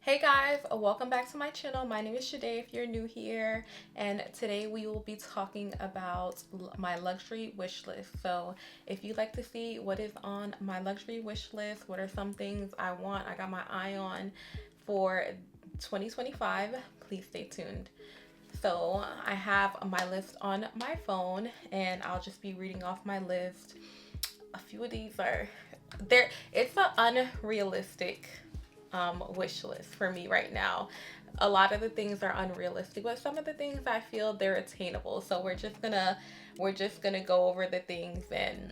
Hey guys, welcome back to my channel. My name is Shade if you're new here, and today we will be talking about my luxury wish list. So if you'd like to see what is on my luxury wish list, what are some things I got my eye on for 2025, please stay tuned. So I have my list on my phone and I'll just be reading off my list. A few of these are there. It's an unrealistic wish list for me right now. A lot of the things are unrealistic, but some of the things I feel they're attainable. So we're just gonna go over the things and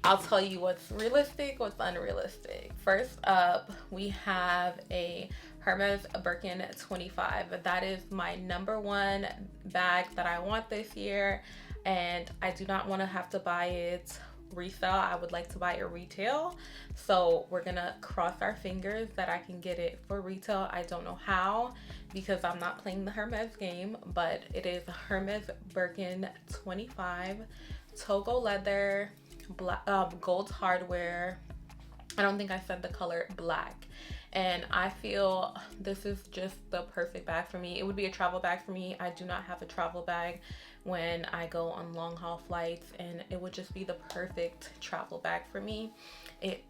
I'll tell you what's realistic, what's unrealistic. First up, we have a Hermes Birkin 25. That is my number one bag that I want this year, and I do not want to have to buy it resale. I would like to buy it retail. So we're gonna cross our fingers that I can get it for retail. I don't know how because I'm not playing the Hermes game, but it is a Hermes Birkin 25, Togo leather, black, gold hardware. I don't think I said the color black. And I feel this is just the perfect bag for me. It would be a travel bag for me. I do not have a travel bag when I go on long haul flights, and it would just be the perfect travel bag for me. It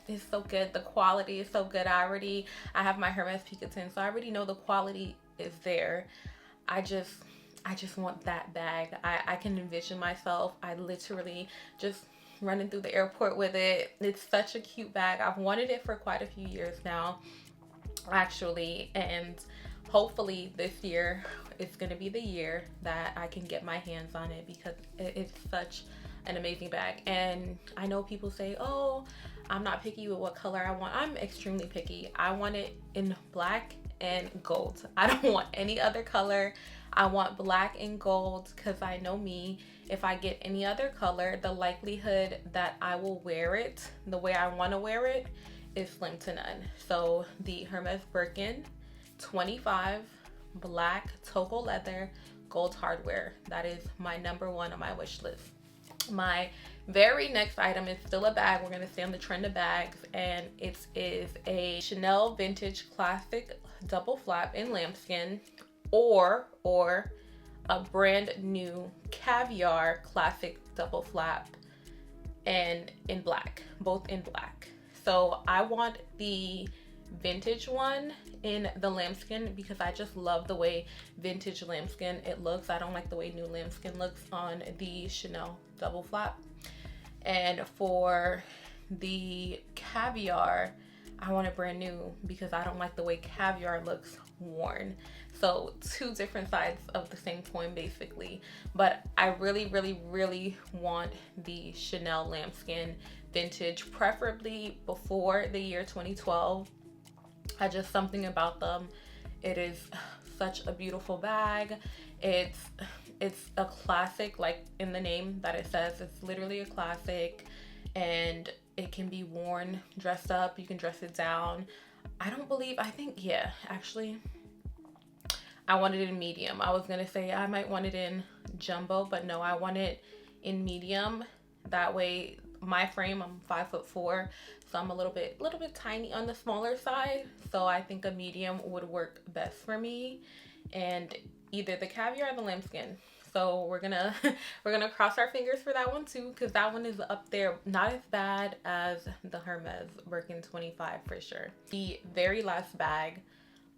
is so good. The quality is so good. I have my Hermes Piguet, so I already know the quality is there. I just want that bag. I can envision myself. I literally just running through the airport with it. It's such a cute bag. I've wanted it for quite a few years now, actually, and hopefully this year is going to be the year that I can get my hands on it because it's such an amazing bag. And I know people say, oh, I'm not picky with what color I want. I'm extremely picky. I want it in black and gold. I don't want any other color. I want black and gold because I know me. If I get any other color, the likelihood that I will wear it the way I want to wear it is slim to none. So the Hermes Birkin 25, black, Togo leather, gold hardware. That is my number one on my wish list. My very next item is still a bag. We're gonna stay on the trend of bags, and it is a Chanel vintage classic double flap in lambskin, or a brand new caviar classic double flap and in black, both in black. So I want the vintage one in the lambskin because I just love the way vintage lambskin it looks. I don't like the way new lambskin looks on the Chanel double flap. And for the caviar, I want it brand new because I don't like the way caviar looks worn. So two different sides of the same coin basically. But I really want the Chanel lambskin vintage, preferably before the year 2012. I just something about them. It is such a beautiful bag. It's a classic, like in the name that it says. It's literally a classic, and it can be worn, dressed up. You can dress it down. Actually, I wanted it in medium. I was gonna say I might want it in jumbo, but no, I want it in medium. That way, my frame, I'm 5'4", so I'm a little bit tiny on the smaller side. So I think a medium would work best for me, and either the caviar or the lambskin. So we're gonna cross our fingers for that one too, because that one is up there, not as bad as the Hermes Birkin 25 for sure. The very last bag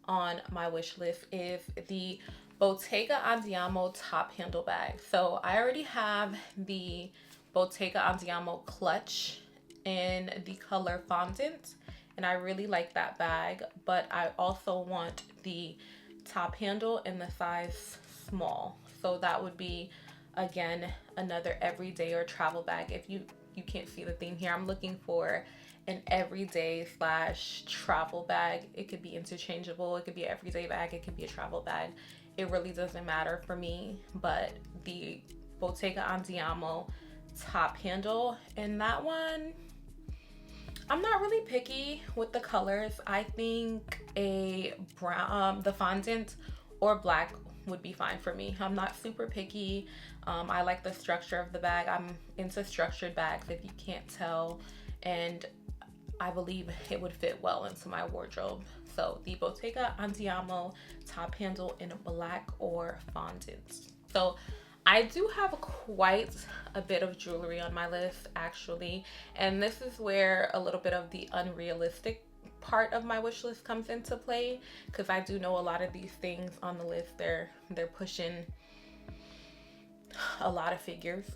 on my wish list is the Bottega Andiamo top handle bag. So I already have the Bottega Andiamo clutch in the color fondant, and I really like that bag, but I also want the top handle in the size small. So that would be, again, another everyday or travel bag. If you can't see the theme here, I'm looking for an everyday / travel bag. It could be interchangeable. It could be an everyday bag. It could be a travel bag. It really doesn't matter for me, but the Bottega Andiamo top handle, and that one, I'm not really picky with the colors. I think a brown, the fondant or black would be fine for me. I'm not super picky. I like the structure of the bag. I'm into structured bags if you can't tell, and I believe it would fit well into my wardrobe. So the Bottega Andiamo top handle in black or fondant. So I do have quite a bit of jewelry on my list actually, and this is where a little bit of the unrealistic part of my wish list comes into play, because I do know a lot of these things on the list, they're pushing a lot of figures.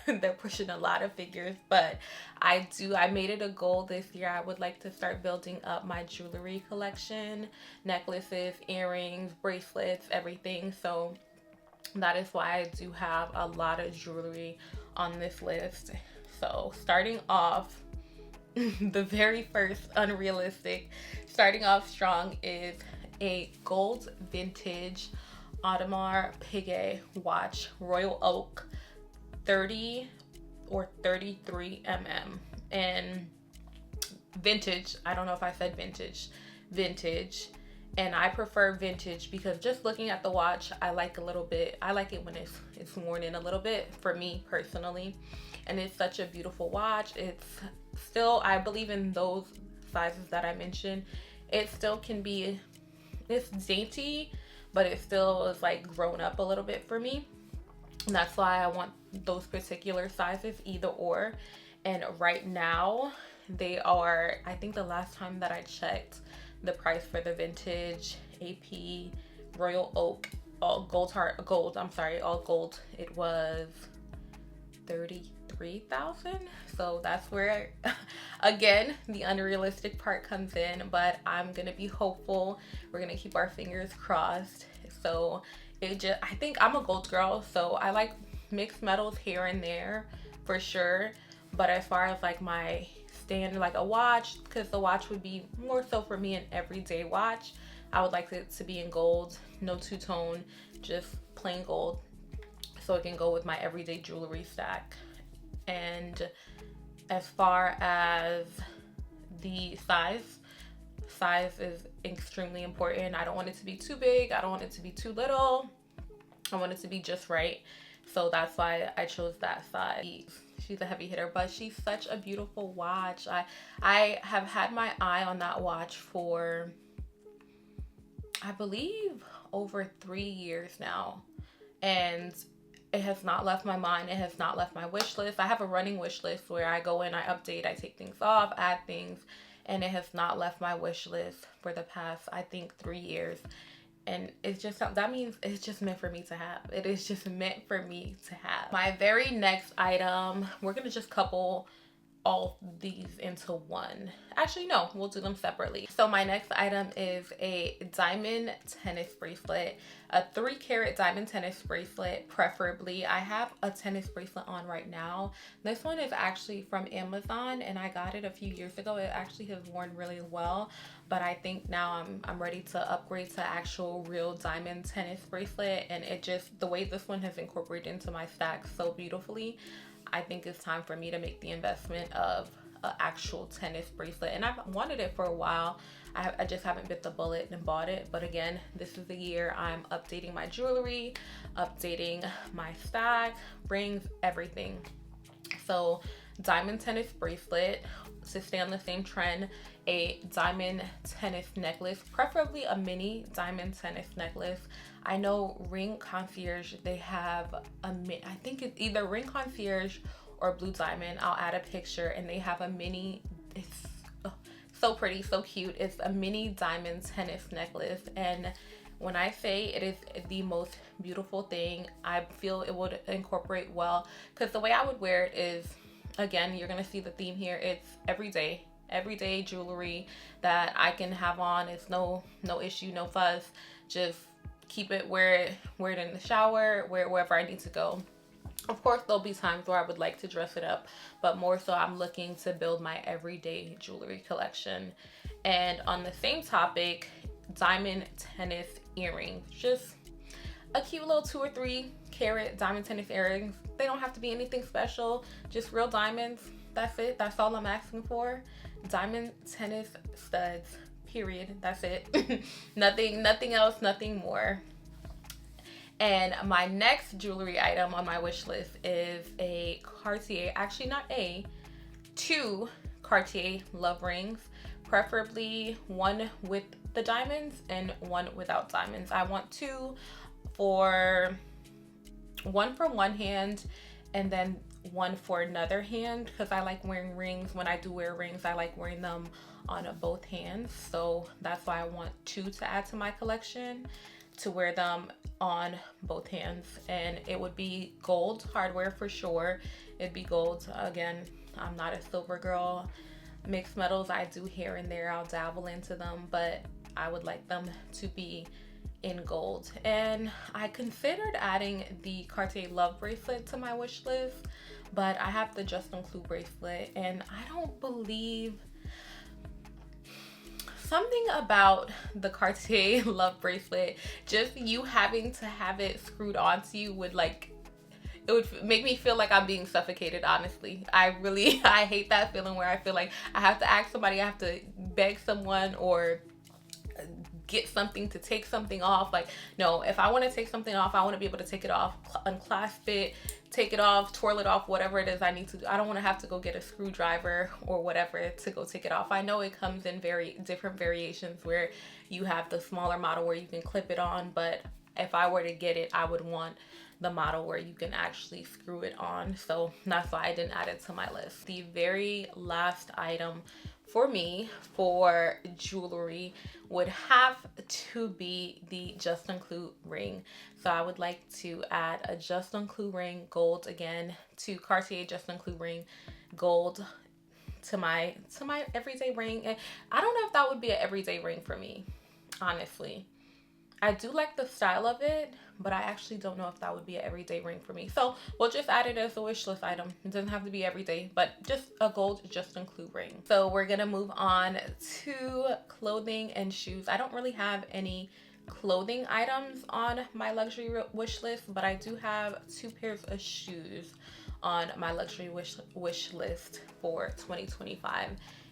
They're pushing a lot of figures, but I made it a goal this year. I would like to start building up my jewelry collection, necklaces, earrings, bracelets, everything. So that is why I do have a lot of jewelry on this list. So starting off, the very first unrealistic, starting off strong, is a gold vintage Audemars Piguet watch, Royal Oak, 30 or 33 and vintage. I don't know if I said vintage, and I prefer vintage because just looking at the watch, I like it when it's worn in a little bit, for me personally. And it's such a beautiful watch. It's still, I believe in those sizes that I mentioned, it still can be, it's dainty, but it still is like grown up a little bit for me. And that's why I want those particular sizes, either or. And right now they are, I think the last time that I checked the price for the vintage AP Royal Oak, all gold, it was 33,000. So that's where again the unrealistic part comes in, but I'm gonna be hopeful. We're gonna keep our fingers crossed. So I think I'm a gold girl, so I like mixed metals here and there for sure. But as far as like my standard, like a watch, because the watch would be more so for me an everyday watch, I would like it to be in gold, no two-tone, just plain gold, so it can go with my everyday jewelry stack. And as far as the size is extremely important. I don't want it to be too big, I don't want it to be too little, I want it to be just right. So that's why I chose that size. She's a heavy hitter, but she's such a beautiful watch. I have had my eye on that watch for, I believe, over 3 years now, and it has not left my mind. It has not left my wish list. I have a running wish list where I go in, I update, I take things off, add things, and it has not left my wish list for the past, I think, 3 years. And it's just, that means it's just meant for me to have. It is just meant for me to have. My very next item, we're gonna just couple all these into one. Actually, no, we'll do them separately. So my next item is a diamond tennis bracelet, a 3-carat diamond tennis bracelet, preferably. I have a tennis bracelet on right now. This one is actually from Amazon, and I got it a few years ago. It actually has worn really well, but I think now I'm ready to upgrade to actual real diamond tennis bracelet. And it just, the way this one has incorporated into my stack so beautifully, I think it's time for me to make the investment of an actual tennis bracelet. And I've wanted it for a while. I just haven't bit the bullet and bought it. But again, this is the year I'm updating my jewelry, updating my stack, rings, everything. So diamond tennis bracelet, to stay on the same trend, a diamond tennis necklace, preferably a mini diamond tennis necklace. I know Ring Concierge, they have I think it's either Ring Concierge or Blue Diamond. I'll add a picture, and they have a mini, it's so pretty, so cute. It's a mini diamond tennis necklace, and when I say it is the most beautiful thing, I feel it would incorporate well, because the way I would wear it is, again, you're gonna see the theme here, it's everyday jewelry that I can have on. It's no issue, no fuss. Just keep it, wear it in the shower, wherever I need to go. Of course, there'll be times where I would like to dress it up, but more so I'm looking to build my everyday jewelry collection. And on the same topic, diamond tennis earrings. Just a cute little 2 or 3 carat diamond tennis earrings. They don't have to be anything special, just real diamonds. That's it. That's all I'm asking for. Diamond tennis studs, period. That's it. nothing else, nothing more. And my next jewelry item on my wish list is a Cartier, actually not a, 2 Cartier love rings, preferably one with the diamonds and one without diamonds. I want one for one hand and then one for another hand, because I like wearing rings. When I do wear rings, I like wearing them on both hands. So that's why I want two to add to my collection, to wear them on both hands. And it would be gold hardware for sure. It'd be gold. Again, I'm not a silver girl. Mixed metals I do here and there, I'll dabble into them, but I would like them to be in gold. And I considered adding the Cartier love bracelet to my wish list, but I have the Just Include bracelet, and I don't believe, something about the Cartier love bracelet, just you having to have it screwed onto you would it would make me feel like I'm being suffocated, honestly. I hate that feeling where I feel like I have to ask somebody, I have to beg someone or get something to take something off. Like, no, if I want to take something off, I want to be able to take it off, unclasp it, take it off, twirl it off, whatever it is I need to do. I don't want to have to go get a screwdriver or whatever to go take it off. I know it comes in very different variations where you have the smaller model where you can clip it on, but if I were to get it, I would want the model where you can actually screw it on. So that's why I didn't add it to my list. The very last item for me for jewelry would have to be the Just Include ring. So I would like to add a Just Include ring, gold again, to Cartier Just Include ring, gold, to my everyday ring. And I don't know if that would be an everyday ring for me, honestly. I do like the style of it, but I actually don't know if that would be an everyday ring for me. So we'll just add it as a wish list item. It doesn't have to be everyday, but just a gold Just Include ring. So we're gonna move on to clothing and shoes. I don't really have any clothing items on my luxury wish list, but I do have 2 pairs of shoes on my luxury wish list for 2025.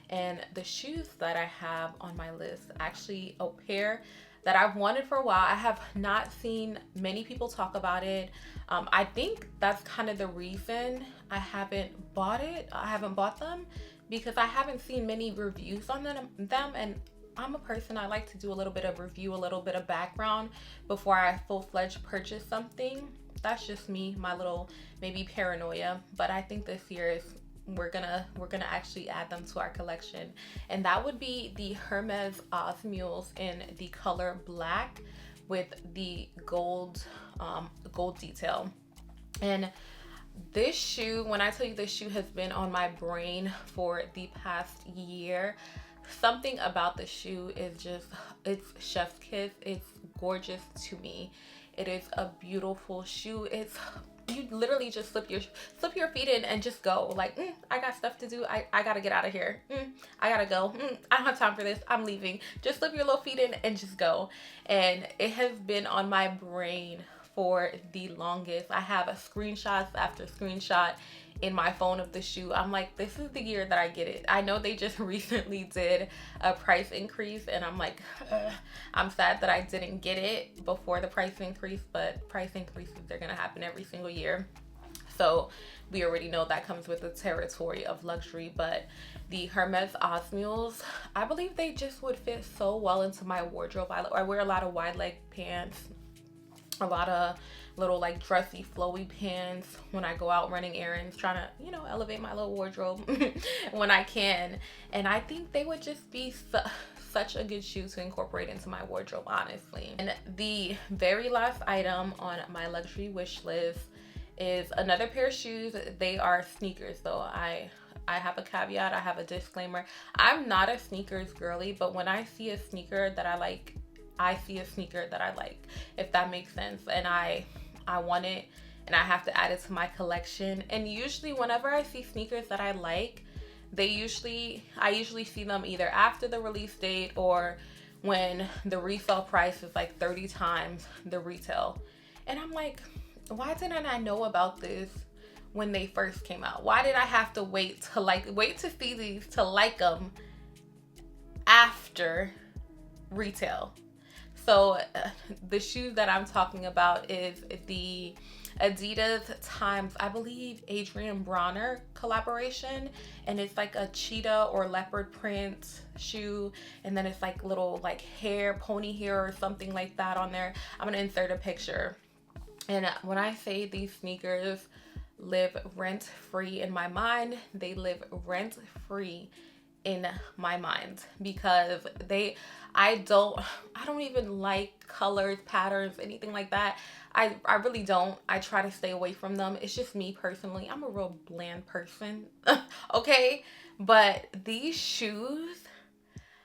And the shoes that I have on my list, actually a pair that I've wanted for a while. I have not seen many people talk about it. I think that's kind of the reason I haven't bought it. I haven't bought them because I haven't seen many reviews on them. And I'm a person, I like to do a little bit of review, a little bit of background before I full-fledged purchase something. That's just me, my little maybe paranoia. But I think this year is we're gonna actually add them to our collection, and that would be the Hermes Audemars in the color black with the gold detail. And this shoe, when I tell you this shoe has been on my brain for the past year, something about the shoe is just, it's chef's kiss. It's gorgeous to me. It is a beautiful shoe. You literally just slip your feet in and just go like, I got stuff to do. I gotta get out of here. I gotta go. I don't have time for this. I'm leaving. Just slip your little feet in and just go. And it has been on my brain for the longest. I have a screenshots after screenshot in my phone of the shoe. I'm like, this is the year that I get it. I know they just recently did a price increase, and I'm like, I'm sad that I didn't get it before the price increase, but price increases, they're gonna happen every single year. So we already know that comes with the territory of luxury. But the Hermes Audemars, I believe they just would fit so well into my wardrobe. I wear a lot of wide leg pants, a lot of little like dressy flowy pants when I go out running errands, trying to, you know, elevate my little wardrobe when I can. And I think they would just be such a good shoe to incorporate into my wardrobe, honestly. And the very last item on my luxury wish list is another pair of shoes. They are sneakers though. I have a caveat, I have a disclaimer. I'm not a sneakers girly, but when I see a sneaker that I like, I see a sneaker that I like, if that makes sense, and I want it and I have to add it to my collection. And usually whenever I see sneakers that I like, I usually see them either after the release date or when the resale price is like 30 times the retail. And I'm like, why didn't I know about this when they first came out? Why did I have to wait to see these to like them after retail? So the shoe that I'm talking about is the Adidas times, I believe, Adrian Bronner collaboration, and it's like a cheetah or leopard print shoe, and then it's like little like hair, pony hair or something like that on there. I'm gonna insert a picture. And when I say these sneakers live rent free in my mind, they live rent free in my mind because I don't even like colors, patterns, anything like that. I really don't. I try to stay away from them. It's just me personally. I'm a real bland person. Okay? But these shoes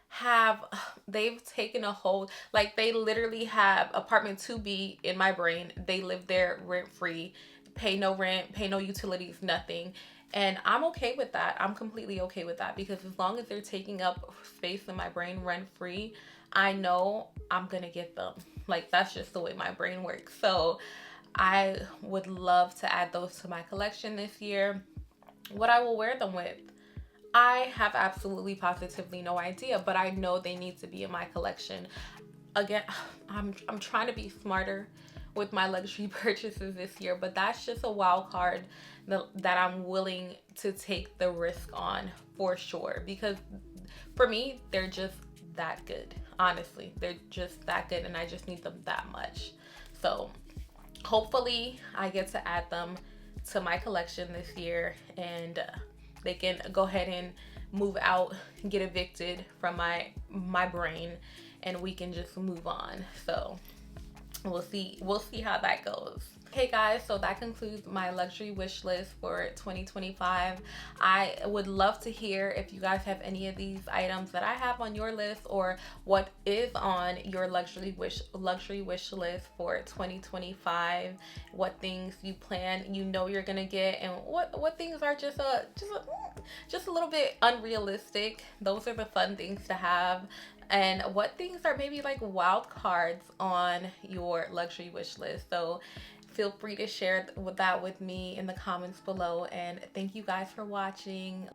have they've taken a hold, like they literally have apartment 2B in my brain. They live there rent free, pay no rent, pay no utilities, nothing. And I'm okay with that. I'm completely okay with that because as long as they're taking up space in my brain rent free, I know I'm gonna get them. Like that's just the way my brain works. So I would love to add those to my collection this year. What I will wear them with, I have absolutely positively no idea, but I know they need to be in my collection. Again, I'm trying to be smarter with my luxury purchases this year, but that's just a wild card that I'm willing to take the risk on for sure because for me, they're just that good. Honestly, they're just that good and I just need them that much. So, hopefully I get to add them to my collection this year and they can go ahead and move out, get evicted from my brain, and we can just move on. So we'll see how that goes. Okay guys, so that concludes my luxury wish list for 2025. I would love to hear if you guys have any of these items that I have on your list or what is on your luxury wish list for 2025. What things you plan, you know you're gonna get, and what things are just a little bit unrealistic. Those are the fun things to have. And what things are maybe like wild cards on your luxury wish list. So feel free to share that with me in the comments below. And thank you guys for watching.